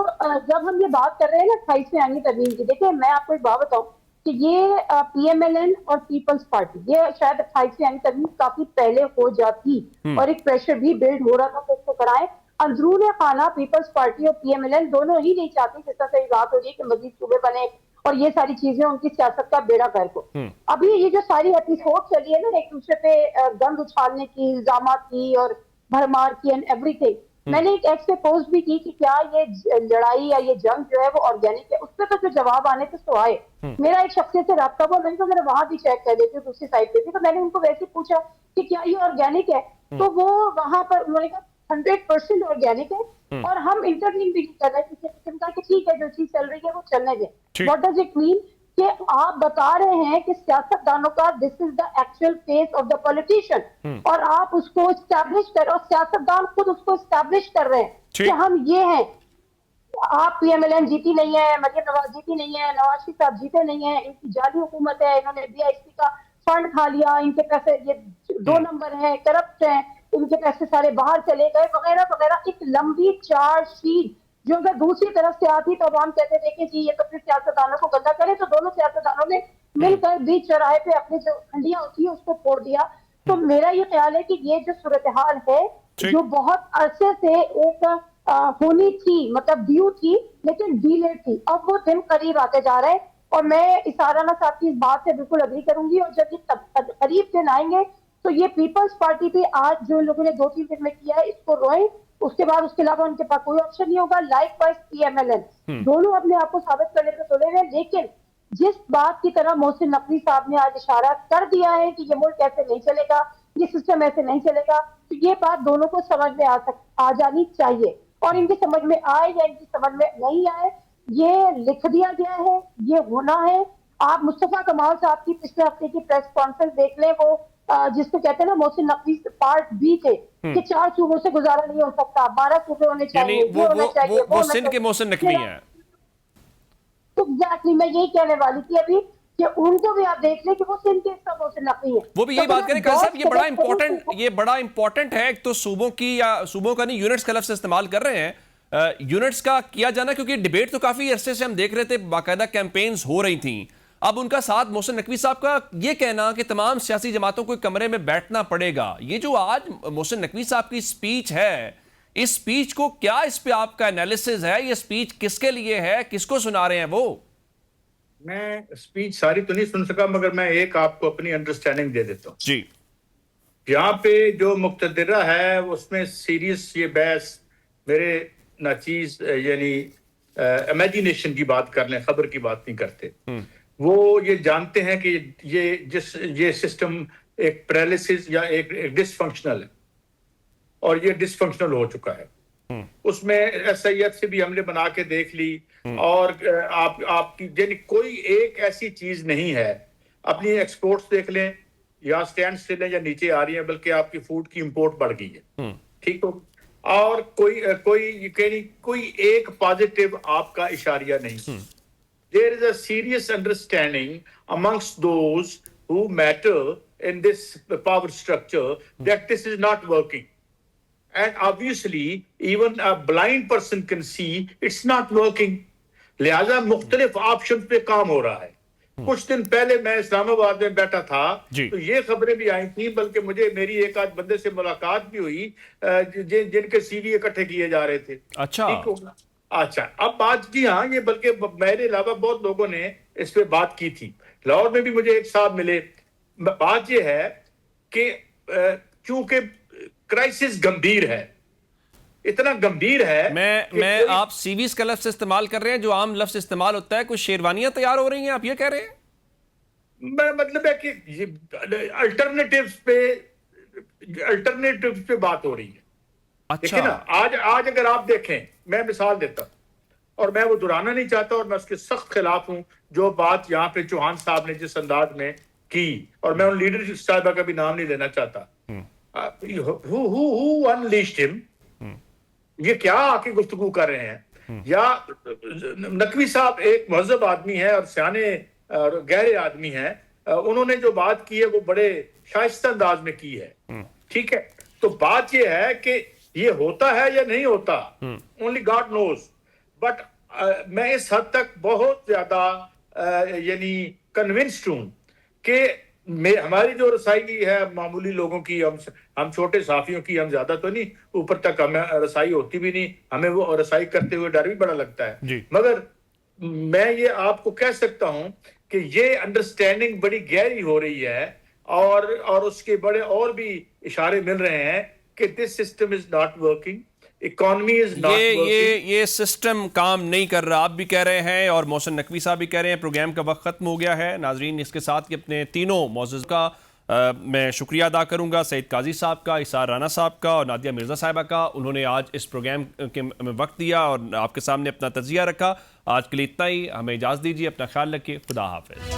जब हम ये बात कर रहे हैं ना 28वीं आईनी तरमीम की, देखिए मैं आपको एक बात बताऊं कि ये PMLN और पीपल्स पार्टी, ये शायद 28वीं आईनी तरमीम काफी पहले हो जाती और एक प्रेशर भी बिल्ड हो रहा था तो इसको कराएं। अंदरून खाना पीपल्स पार्टी और PMLN दोनों ही नहीं चाहती जिस तरह से बात हो रही है कि मजीद सूबे बने और ये सारी चीजें उनकी सियासत का बेड़ा गर्क हो। अभी ये जो सारी एपिसोड चली है ना एक दूसरे पे गंद उछालने की, इल्जामात की और भरमार की एंड एवरीथिंग, मैंने एक एक्स पे पोस्ट भी की कि क्या ये लड़ाई या ये जंग जो है वो ऑर्गेनिक है। उस पर तो जो जवाब आने थे तो आए। मेरा एक शख्स से रब्ता हुआ, मैंने कहा वहां भी चेक कर लेती हूँ दूसरी साइड पे भी, तो मैंने उनको वैसे पूछा कि क्या ये ऑर्गेनिक है, तो वो वहां पर उन्होंने कहा 100% ऑर्गेनिक है और हम इंटरव्यू भी कर रहे थे कि ठीक है जो चीज चल रही है वो चलने दें। व्हाट डज इट मीन कि आप बता रहे हैं कि सियासतदानों का this is the actual face of the politician और आप उसको एस्टैब्लिश कर, और सियासतदान खुद उसको एस्टैब्लिश कर रहे हैं कि हम ये हैं। आप PMLN जीती नहीं है, मरियम नवाज जीती नहीं है, नवाज शरीफ साहब जीते नहीं है, इनकी जाली हुकूमत है, इन्होंने BIC का फंड खा लिया, इनके पैसे ये 2 नंबर है, करप्ट है, इनके पैसे सारे बाहर चले गए वगैरह वगैरह। एक लंबी चार्जशीट जो अगर दूसरी तरफ से आती तो हम कहते थे कि जी ये तो फिर सियासतदानों को गंदा करे, तो दोनों सियासतदानों ने मिलकर बीच चौराहे पे अपनी जो खंडियां होती है उसको फोड़ दिया। तो मेरा ये ख्याल है कि ये जो सूरत हाल है जो बहुत अरसे से एक होनी थी, मतलब ड्यू थी लेकिन डिले थी, अब वो दिन करीब आते जा रहे हैं। और मैं इसाराना साहब की इस बात से बिल्कुल अग्री करूंगी, और जब ये करीब दिन आएंगे तो ये पीपल्स पार्टी भी आज जो लोगों ने 2-3 दिन में किया है इसको रोए, उसके बाद उसके अलावा उनके पास कोई ऑप्शन नहीं होगा। लाइकवाइज PMLN दोनों अपने आप को साबित करने पर तुले हैं, लेकिन जिस बात की तरह मोहसिन नकवी साहब ने आज इशारा कर दिया है कि ये मुल्क ऐसे नहीं चलेगा, ये सिस्टम ऐसे नहीं चलेगा, तो ये बात दोनों को समझ में आ जानी चाहिए। और इनकी समझ में आए या इनकी समझ में नहीं आए, ये लिख दिया गया है, ये होना है। आप मुस्तफा कमाल साहब की पिछले हफ्ते की प्रेस कॉन्फ्रेंस देख लें, वो जिसको कहते हैं ना मोहसिन नकवी पार्ट B थे कि 4 सूबों से गुजारा नहीं हो सकता, 12 सूबे होने चाहिए, ये होना चाहिए, वो सिंध के मोहसिन नकवी हैं। तो एग्जैक्टली मैं यही कहने वाली थी अभी कि उनको भी आप देख लें कि वो सिंध के इसका मोहसिन नकवी है। वो भी यही बात करें काजी साहब, ये बड़ा इंपॉर्टेंट है। एक तो सूबों की, या सूबों का नहीं, यूनिट्स का लफ्ज़ इस्तेमाल कर रहे हैं, यूनिट्स का किया जाना, क्योंकि डिबेट तो काफी अरसे से हम देख रहे थे, बाकायदा कैंपेन्स हो रही थी। अब उनका साथ मोहसिन नकवी साहब का ये कहना कि तमाम सियासी जमातों को कमरे में बैठना पड़ेगा, ये जो आज मोहसिन नकवी साहब की स्पीच है, इस स्पीच को क्या, इस पे आपका एनालिसिस है? ये स्पीच किसके लिए है, किसको सुना रहे हैं वो? मैं स्पीच सारी तो नहीं सुन सका, मगर मैं एक आपको अपनी अंडरस्टैंडिंग दे देता हूँ जी। यहाँ पे जो मुक्तदिरा है उसमें सीरियस ये बहस मेरे नाचीज यानी इमेजिनेशन की बात कर लें, खबर की बात नहीं करते। वो ये जानते हैं कि ये सिस्टम एक पैरालिसिस या एक डिसफंक्शनल है और ये डिसफंक्शनल हो चुका है। उसमें SIF से भी हमने बना के देख ली, और आपकी यानी कोई एक ऐसी चीज नहीं है। अपनी एक्सपोर्ट्स देख लें, या स्टैंड स्टिल है या नीचे आ रही है, बल्कि आपकी फूड की इंपोर्ट बढ़ गई है, ठीक हो। और कोई एक पॉजिटिव आपका इशारिया नहीं। There is a serious understanding amongst those who matter in this power structure that this is not working. And obviously, even a blind person can see it's not working. लिहाजा मुख्तलिफ ऑप्शन पे काम हो रहा है। कुछ दिन पहले मैं इस्लामाबाद में बैठा था तो ये खबरें भी आई थी, बल्कि मुझे मेरी एक आध बंदे से मुलाकात भी हुई जिनके CV इकट्ठे किए जा रहे थे। अच्छा, अब बात की, हाँ, ये बल्कि मेरे अलावा बहुत लोगों ने इस पे बात की थी। लाहौर में भी मुझे एक साहब मिले। बात ये है कि चूंकि क्राइसिस गंभीर है, इतना गंभीर है कि मैं कोई- आप सीवीज का लफ्ज इस्तेमाल कर रहे हैं जो आम लफ्ज इस्तेमाल होता है, कुछ शेरवानियां तैयार हो रही हैं, आप ये कह रहे हैं? मैं मतलब है कि ये अल्टरनेटिव्स पे बात हो रही है। देखिए ना, अच्छा, आज अगर आप देखें, मैं मिसाल देता हूं और मैं वो दोहराना नहीं चाहता और मैं उसके सख्त खिलाफ हूं जो बात यहाँ पे चौहान साहब ने जिस अंदाज में की, और मैं उन लीडरशिप साहिबा का भी नाम नहीं लेना चाहता, who unleashed him, ये क्या आके गुफ्तगू कर रहे हैं? या नकवी साहब एक महजब आदमी है और सियाने और गहरे आदमी हैं, उन्होंने जो बात की है वो बड़े शाइस्ता अंदाज में की है, ठीक है। तो बात ये है कि ये होता है या नहीं होता, ओनली गॉड नोज, बट मैं इस हद तक बहुत ज्यादा यानी कन्विंस्ड हूं कि हमारी जो रसाई है मामूली लोगों की, हम छोटे साफियों की, हम ज्यादा तो नहीं, ऊपर तक हमें रसाई होती भी नहीं, हमें वो रसाई करते हुए डर भी बड़ा लगता है, मगर मैं ये आपको कह सकता हूं कि ये अंडरस्टैंडिंग बड़ी गहरी हो रही है और उसके बड़े और भी इशारे मिल रहे हैं कि this system is not working, economy is not working. ये सिस्टम काम नहीं कर रहा, आप भी कह रहे हैं और मोहसिन नकवी साहब भी कह रहे हैं। प्रोग्राम का वक्त खत्म हो गया है नाजरीन, इसके साथ ही अपने तीनों मौजूद का मैं शुक्रिया अदा करूंगा, सईद काजी साहब का, इसार राना साहब का और नादिया मिर्जा साहिबा का। उन्होंने आज इस प्रोग्राम के में वक्त दिया और आपके सामने अपना तजिया रखा। आज के लिए इतना ही, हमें इजाज़त दीजिए, अपना ख्याल रखिए, खुदा हाफिज।